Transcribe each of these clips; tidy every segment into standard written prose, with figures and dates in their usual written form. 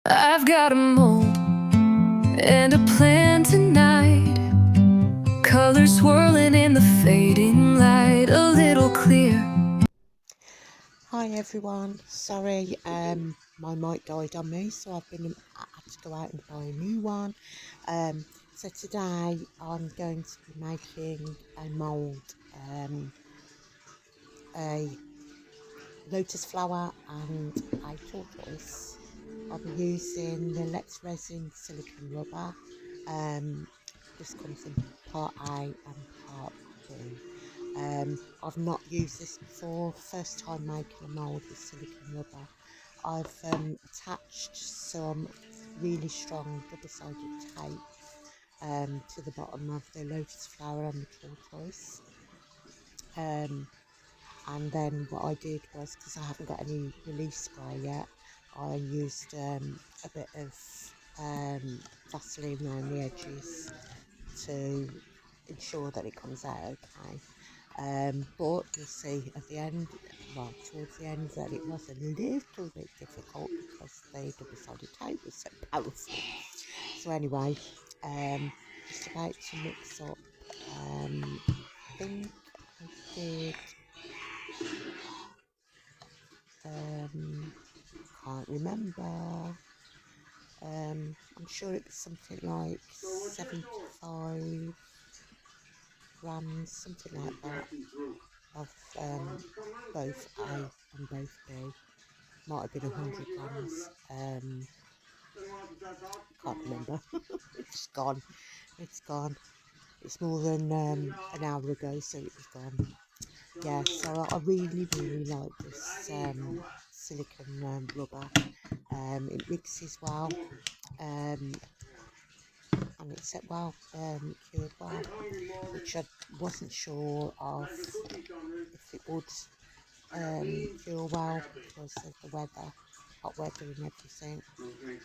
I've got a mold and a plan tonight. Colors swirling in the fading light, a little clear. Hi everyone, sorry my mic died on me, so I had to go out and buy a new one. So today I'm going to be making a mould, a lotus flower and a tortoise. I'll be using the LOTUS resin silicone rubber. This comes in part A and part B. I've not used this before, first time making a mould with silicone rubber. I've attached some really strong double-sided tape to the bottom of the lotus flower and the tortoise. And then what I did was, because I haven't got any release spray yet, I used a bit of Vaseline around the edges to ensure that it comes out okay. But you'll see at the end, well towards the end, that it was a little bit difficult because the double-sided tape was so powerful. So anyway, just about to mix up, I think I did, can't remember, I'm sure it was something like 75 grams, something like that, of both A and both B. Might have been 100 grams, can't remember. It's gone, it's more than an hour ago, so it was gone. Yeah, so I really like this silicone rubber. It mixes well, and it's set well, cured well, which I wasn't sure of if it would cure well because of the weather, hot weather and everything.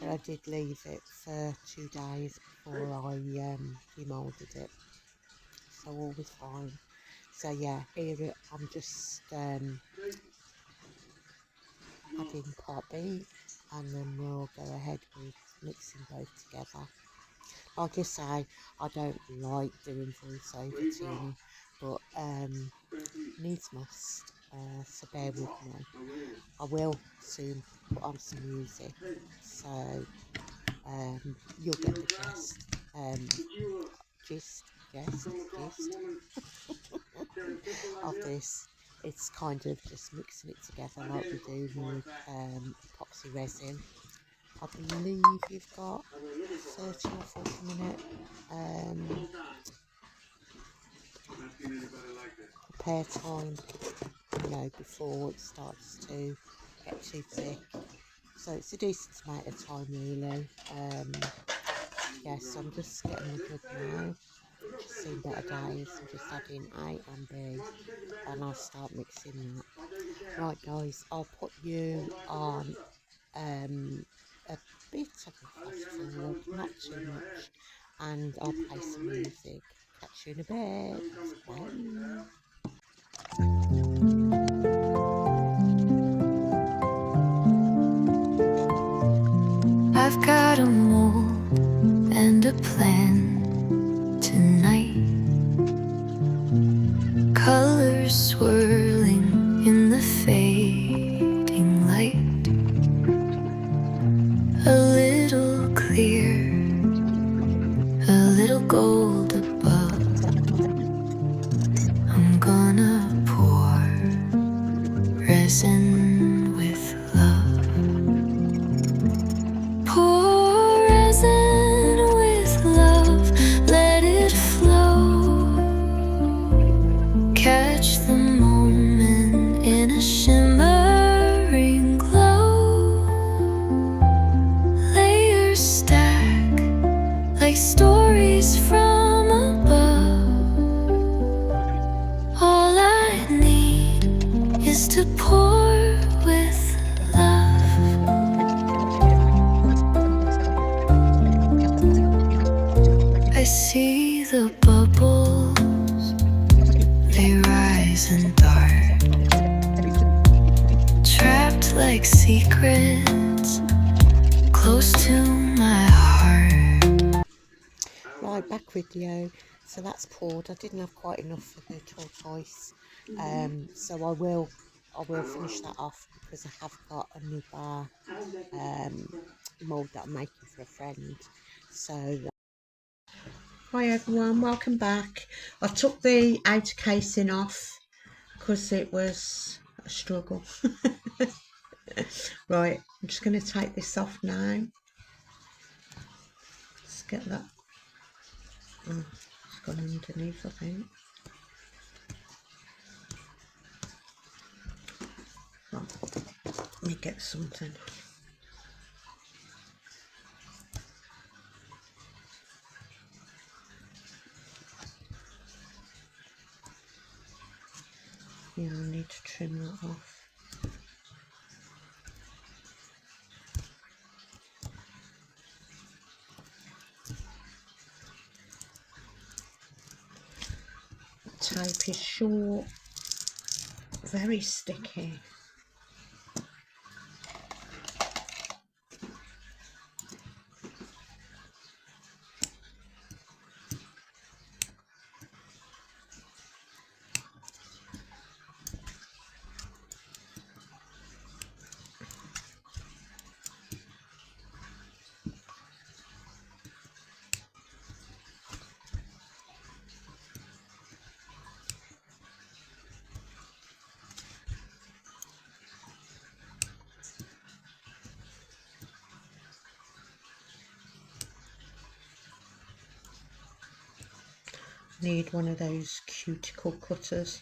But I did leave it for 2 days before I demoulded it, so all was fine. So yeah, here I'm just adding part B, and then we'll go ahead with mixing both together. Like I say, I don't like doing voiceover tuning, but needs must, so bear with me. I will soon put on some music, so you'll get the gist of this. It's kind of just mixing it together like we do with epoxy resin. I believe you've got 30 or 40 minute prepare time, you know, before it starts to get too thick. So it's a decent amount of time really. Yes, I'm just getting the good now. Just seen better days. I'm just adding A and B, and I'll start mixing that. Right guys, I'll put you on a bit of a fast forward, not too much, and I'll play some music. Catch you in a bit. Bye. I've got a mold and a plan tonight. Colors swirling in the fading light, a little clear, a little gold above. I'm gonna pour resin with love. Pour resin with love, let it flow. Catch the moment in a shimmering glow. Layers stack like stories from above. All I need is to pour with love. I see the bubbles, they rise and dart, trapped like secrets, close close to my heart. Right, back with you. So that's poured. I didn't have quite enough for the tortoise, so I will finish that off because I have got another mould that I'm making for a friend. So hi everyone, welcome back. I took the outer casing off because it was a struggle. Right, I'm just going to take this off now. Let's get that. Oh, it's gone underneath, I think. Oh, let me get something. Yeah, I need to trim that off. Tape is short, very sticky. Need one of those cuticle cutters.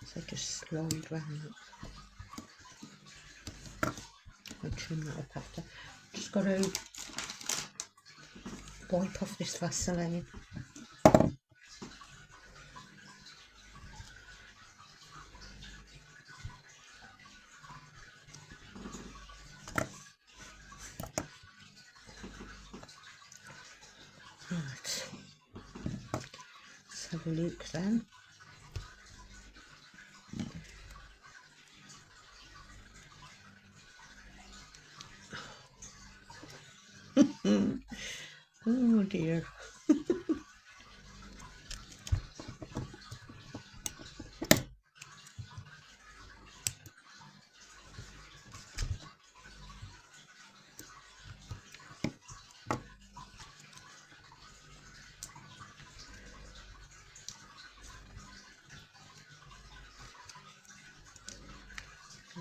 So just slide round it. I'll trim that up after. Just got to wipe off this Vaseline. Right, let's have a look then. Oh dear.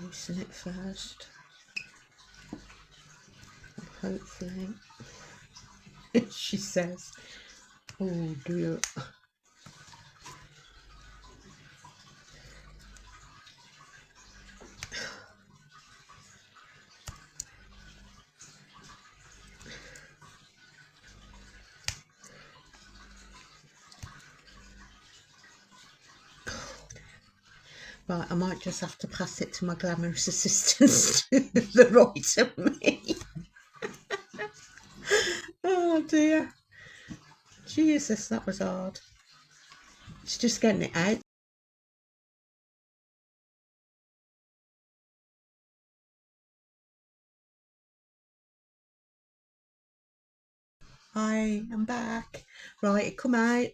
Loosen it first. Hopefully, she says, oh dear. Right, I might just have to pass it to my glamorous assistants to the right of me. Oh dear. Jesus, that was hard. It's just getting it out. Hi, I'm back. Right, it come out.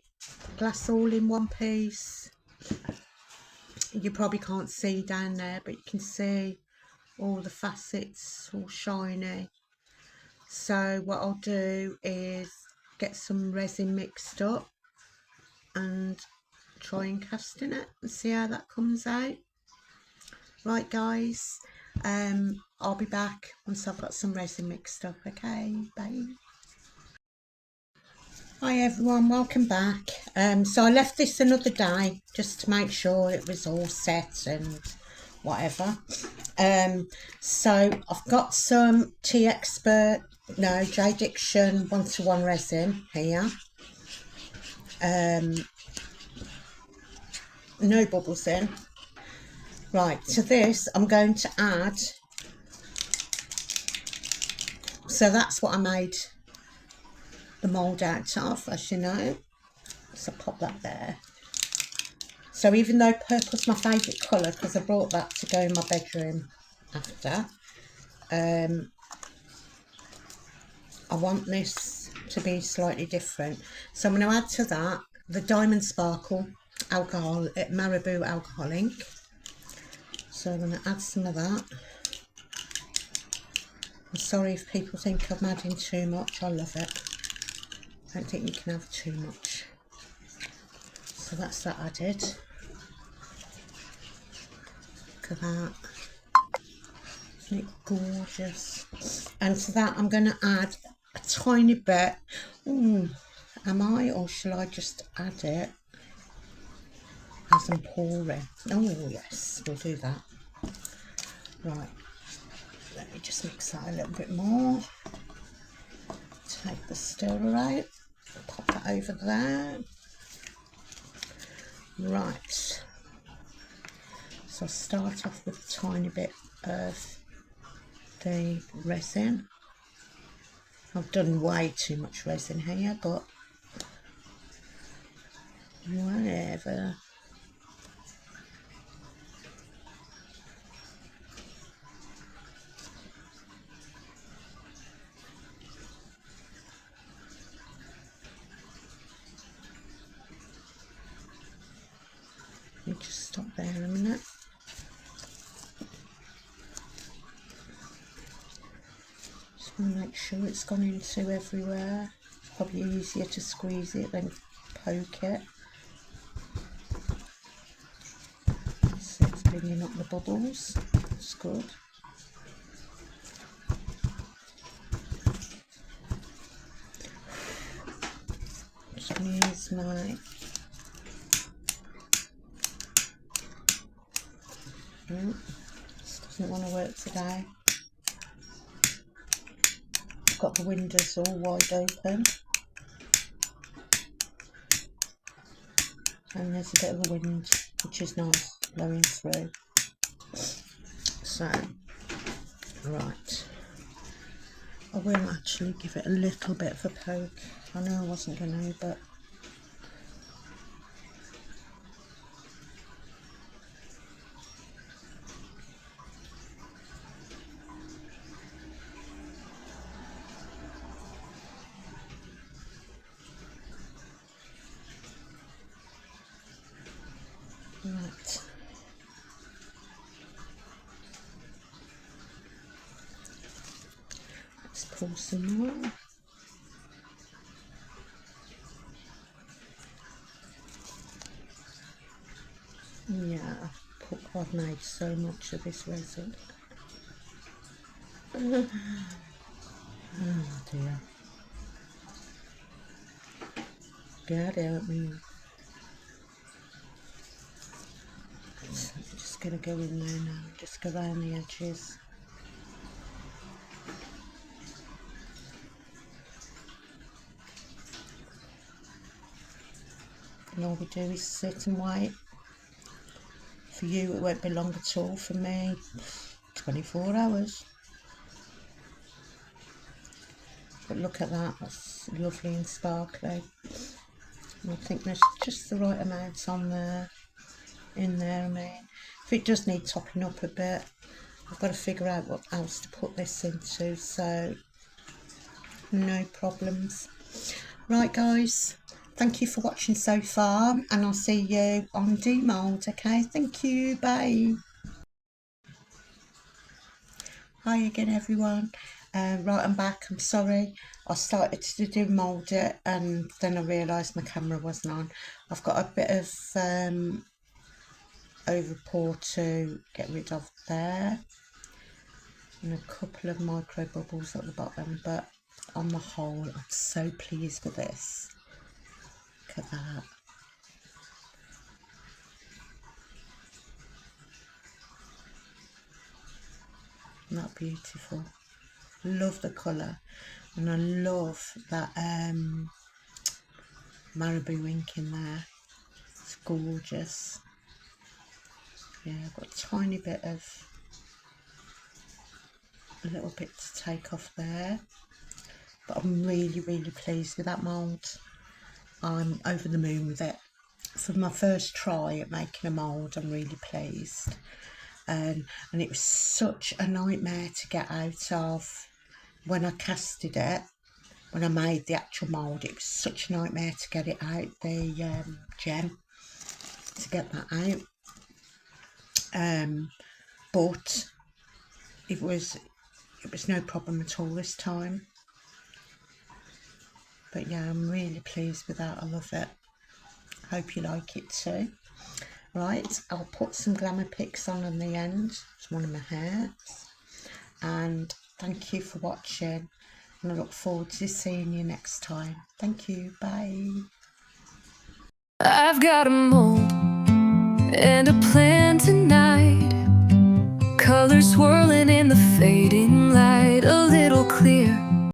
Glass all in one piece. You probably can't see down there, but you can see all the facets all shiny. So what I'll do is get some resin mixed up and try and cast in it and see how that comes out. Right guys, I'll be back once I've got some resin mixed up. Okay, bye. Hi everyone, welcome back. So I left this another day just to make sure it was all set and whatever. So I've got some JDICTION 1:1 resin here. No bubbles in. Right, to this I'm going to add, so that's what I made the mould out of, as you know. So pop that there. So even though purple's my favourite colour, because I brought that to go in my bedroom after, I want this to be slightly different. So I'm going to add to that the Diamond Sparkle alcohol, Marabou alcohol ink. So I'm going to add some of that. I'm sorry if people think I'm adding too much, I love it. I don't think you can have too much. So that's that added. Look at that. Isn't it gorgeous? And to that I'm going to add a tiny bit. Ooh, am I, or shall I just add it as I'm pouring? Oh yes, we'll do that. Right, let me just mix that a little bit more. Take the stirrer out, pop that over there. Right, so I'll start off with a tiny bit of the resin. I've done way too much resin here, but whatever. Let me just stop there a minute. Just want to make sure it's gone into everywhere. It's probably easier to squeeze it than poke it. So it's bringing up the bubbles. That's good. Just going to use my this doesn't want to work today. I've got the windows all wide open and there's a bit of a wind, which is nice, blowing through. So, right, I will actually give it a little bit of a poke. I know I wasn't going to, but right. Let's pour some more. Yeah, I've made so much of this resin. Oh dear. God help me. So I'm just going to go in there now, just go around the edges. And all we do is sit and wait. For you it won't be long at all, for me 24 hours. But look at that, that's lovely and sparkly. And I think there's just the right amount on there, in there. I mean, if it does need topping up a bit, I've got to figure out what else to put this into, so no problems. Right guys, thank you for watching so far, and I'll see you on demould. Okay, thank you, bye. Hi again everyone. Right, I'm back. I'm sorry, I started to demould it and then I realised my camera wasn't on. I've got a bit of over pour to get rid of there, and a couple of micro bubbles at the bottom, but on the whole I'm so pleased with this. Look at that. Isn't that beautiful? Love the colour, and I love that Marabou ink in there. It's gorgeous. Yeah, I've got a tiny bit of, a little bit to take off there. but I'm really, really pleased with that mould. I'm over the moon with it. For my first try at making a mould, I'm really pleased. And it was such a nightmare to get out of when I casted it. When I made the actual mould, it was such a nightmare to get it out, the gem, to get that out. But it was no problem at all this time. But yeah, I'm really pleased with that. I love it. Hope you like it too. Right, I'll put some glamour pics on the end. It's one of my hairs. And thank you for watching. And I look forward to seeing you next time. Thank you. Bye. I've got a mold and a plan tonight. Colors swirling in the fading